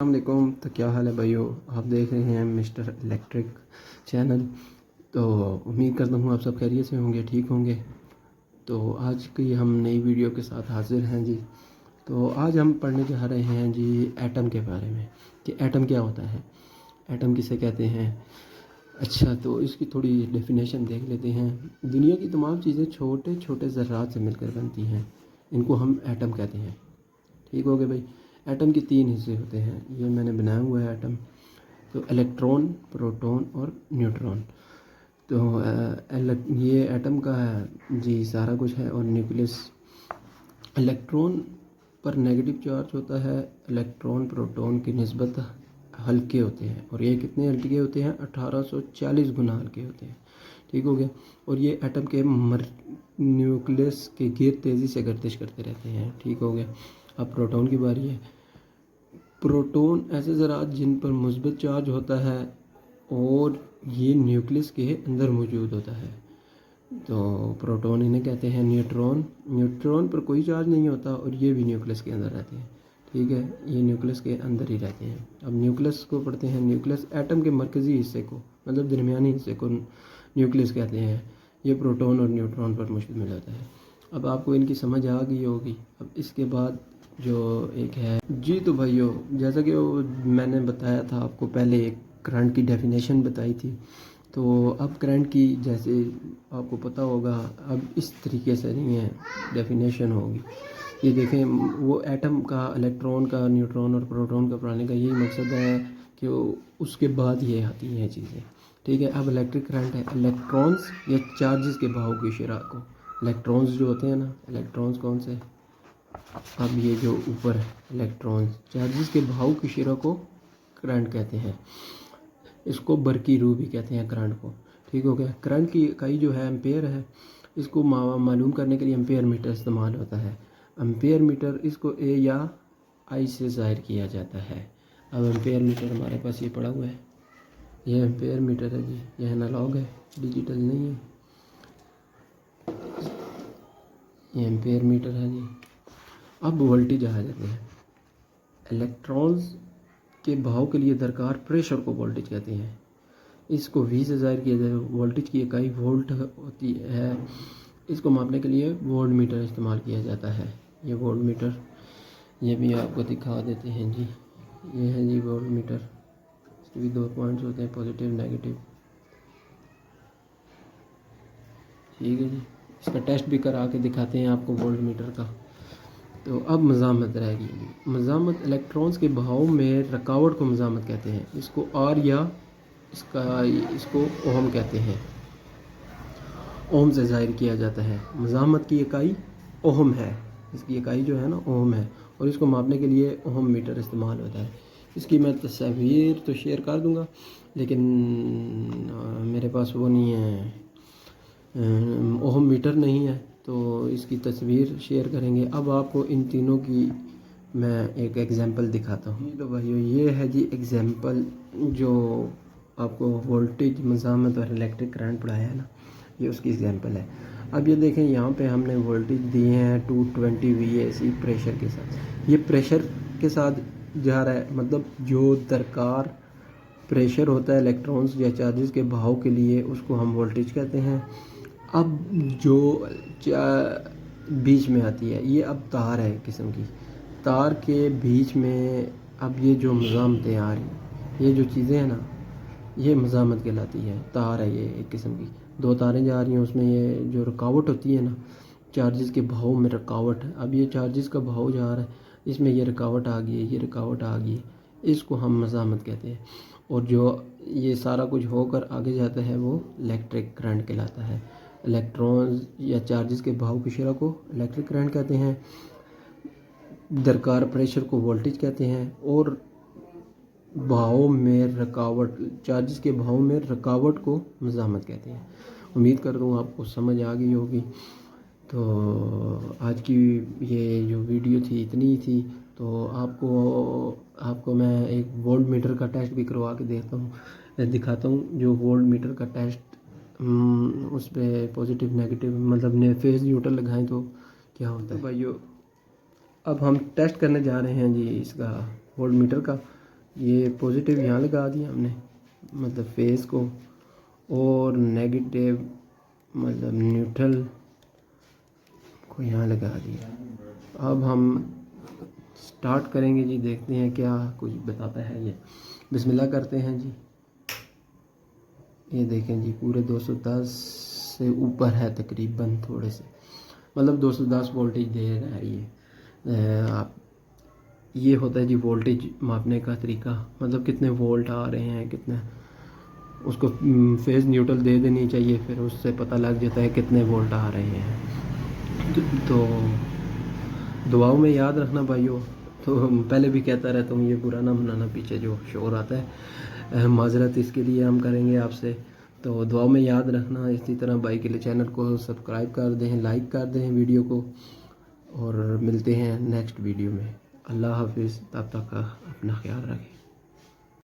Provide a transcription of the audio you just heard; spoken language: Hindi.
अस्सलामुअलैकुम। तो क्या हाल है भाइयों, आप देख रहे हैं मिस्टर इलेक्ट्रिक चैनल। तो उम्मीद करता हूँ आप सब खैरियत से होंगे, ठीक होंगे। तो आज की हम नई वीडियो के साथ हाजिर हैं जी। तो आज हम पढ़ने जा रहे हैं जी एटम के बारे में कि एटम क्या होता है, एटम किसे कहते हैं। अच्छा, तो इसकी थोड़ी डेफिनेशन देख लेते हैं। दुनिया की तमाम चीज़ें छोटे छोटे ज़र्रात से मिलकर बनती हैं, इनको हम एटम कहते हैं। ठीक हो गया भाई। एटम के 3 हिस्से होते हैं, ये मैंने बनाया हुआ है एटम। तो इलेक्ट्रॉन, प्रोटॉन और न्यूट्रॉन। तो ये एटम का है जी सारा कुछ है। और न्यूक्लियस, इलेक्ट्रॉन पर नेगेटिव चार्ज होता है। इलेक्ट्रॉन प्रोटॉन की निस्बत हल्के होते हैं, और ये कितने हल्के होते हैं, 1840 गुना हल्के होते हैं। ठीक हो गया। और ये एटम के न्यूक्लियस के गिर्द तेज़ी से गर्दिश करते रहते हैं। ठीक हो गया। अब प्रोटॉन की बारी है। प्रोटॉन ऐसे ज़रात जिन पर मुस्बत चार्ज होता है और ये न्यूक्लियस के अंदर मौजूद होता है। तो प्रोटॉन इन्हें कहते हैं। न्यूट्रॉन, न्यूट्रॉन पर कोई चार्ज नहीं होता और ये भी न्यूक्लियस के अंदर रहते हैं। ठीक है, ये न्यूक्लियस के अंदर ही रहते हैं। अब न्यूक्लियस को पढ़ते हैं। न्यूक्लियस एटम के मरकज़ी हिस्से को, मतलब दरमियानी हिस्से को न्यूक्लियस कहते हैं। ये प्रोटॉन और न्यूट्रॉन पर मुश्तमिल होता है। अब आपको इनकी समझ आ गई होगी। अब इसके बाद जो एक है जी, तो भाइयों जैसा कि मैंने बताया था आपको पहले, एक करंट की डेफिनेशन बताई थी। तो अब करंट की, जैसे आपको पता होगा, अब इस तरीके से नहीं है डेफिनेशन होगी। ये देखें, वो एटम का, इलेक्ट्रॉन का, न्यूट्रॉन और प्रोटॉन का पढ़ाने का यही मकसद है कि उसके बाद ये आती हैं चीज़ें। ठीक है। अब इलेक्ट्रिक करंट है इलेक्ट्रॉन्स या चार्जेस के बहाव की शरह को। इलेक्ट्रॉन्स जो होते हैं ना, इलेक्ट्रॉन्स कौन से, अब ये जो ऊपर है इलेक्ट्रॉन्स, चार्जेस के बहाव की शरह को करंट कहते हैं। इसको बरकी रू भी कहते हैं करंट को। ठीक हो गया। करंट की इकाई जो है एम्पेयर है। इसको मालूम करने के लिए एम्पेयर मीटर इस्तेमाल होता है। एम्पेयर मीटर, इसको ए या आई से ज़ाहिर किया जाता है। अब एम्पेयर मीटर हमारे पास ये पड़ा हुआ है, ये एम्पेयर मीटर है जी। ये एनालॉग है, डिजिटल नहीं है। ये एम्पेयर मीटर है जी। अब वोल्टेज आ जाते हैं। इलेक्ट्रॉन्स के बहाव के लिए दरकार प्रेशर को वोल्टेज कहते हैं। इसको वी से ज़ाहिर किया जाए। वोल्टेज की इकाई वोल्ट होती है। इसको मापने के लिए वोल्ट मीटर इस्तेमाल किया जाता है। ये वोल्ट मीटर, ये भी आपको दिखा देते हैं जी। ये है जी वोल्ट मीटर। इसके भी 2 पॉइंट्स होते हैं, पॉजिटिव नेगेटिव। ठीक है जी। इसका टेस्ट भी करा के दिखाते हैं आपको वोल्ट मीटर का। तो अब मज़ामत रहेगी। मज़ामत, इलेक्ट्रॉन्स के बहाव में रुकावट को मज़ामत कहते हैं। इसको आर या इसको ओहम कहते हैं। ओम से ज़ाहिर किया जाता है। मज़ामत की इकाई ओहम है। इसकी इकाई जो है ना ओहम है, और इसको मापने के लिए ओहम मीटर इस्तेमाल होता है। इसकी मैं तस्वीर तो शेयर कर दूंगा, लेकिन मेरे पास वो नहीं है, ओहम मीटर नहीं है, तो इसकी तस्वीर शेयर करेंगे। अब आपको इन तीनों की मैं एक एग्ज़ाम्पल दिखाता हूँ। तो भाइयों ये है जी एग्ज़ाम्पल, जो आपको वोल्टेज, मज़ामत और इलेक्ट्रिक करंट पढ़ाया है ना, ये उसकी एग्ज़ाम्पल है। अब ये देखें, यहाँ पे हमने वोल्टेज दिए हैं 220 VAC प्रेशर के साथ। ये प्रेशर के साथ जा रहा है, मतलब जो दरकार प्रेशर होता है इलेक्ट्रॉन्स या चार्जेस के बहाव के लिए, उसको हम वोल्टेज कहते हैं। अब जो बीच में आती है, ये अब तार है किस्म की, तार के बीच में अब ये जो मज़ामतें आ रही, ये जो चीज़ें हैं ना, ये मज़ामत कहलाती है। तार है ये एक किस्म की, 2 तारें जा रही हैं, उसमें ये जो रुकावट होती है ना, चार्जेस के बहाव में रुकावट है। अब ये चार्जेस का बहाव जा रहा है, इसमें ये रुकावट आ गई है, ये रुकावट आ गई है, इसको हम मज़ामत कहते हैं। और जो ये सारा कुछ होकर आगे जाता है वो इलेक्ट्रिक करंट कहलाता है। इलेक्ट्रॉन्स या चार्जेस के बहाव की शरह को इलेक्ट्रिक करंट कहते हैं। दरकार प्रेशर को वोल्टेज कहते हैं। और बहाव में रुकावट, चार्जेस के बहाव में रुकावट को मज़ामत कहते हैं। उम्मीद करता हूँ आपको समझ आ गई होगी। तो आज की ये जो वीडियो थी इतनी ही थी। तो आपको मैं एक वोल्ट मीटर का टेस्ट भी करवा के दिखाता हूँ। जो वोल्ट मीटर का टेस्ट, उस पर पॉजिटिव नेगेटिव, मतलब फेज न्यूट्रल लगाएं तो क्या होता है। तो भाइयों अब हम टेस्ट करने जा रहे हैं जी इसका, वोल्ट मीटर का। ये पॉजिटिव यहाँ लगा दिया हमने, मतलब फेस को, और नेगेटिव मतलब न्यूट्रल को यहाँ लगा दिया। अब हम स्टार्ट करेंगे जी, देखते हैं क्या कुछ बताता है ये। बिस्मिल्लाह करते हैं जी। ये देखें जी, पूरे 210 से ऊपर है तकरीबन, थोड़े से मतलब 210 वोल्टेज दे रहा है ये। आप ये होता है जी वोल्टेज मापने का तरीका, मतलब कितने वोल्ट आ रहे हैं कितने, उसको फेज न्यूट्रल दे देनी चाहिए, फिर उससे पता लग जाता है कितने वोल्ट आ रहे हैं। तो दुआओं में याद रखना भाइयों। तो पहले भी कहता रहता हूँ, ये बुरा ना मनाना, पीछे जो शोर आता है, माजरत इसके लिए हम करेंगे आपसे। तो दुआओं में याद रखना। इसी तरह भाई के लिए चैनल को सब्सक्राइब कर दें, लाइक कर दें वीडियो को, और मिलते हैं नेक्स्ट वीडियो में। अल्लाह हाफिज़, तब तक अपना ख्याल रखें।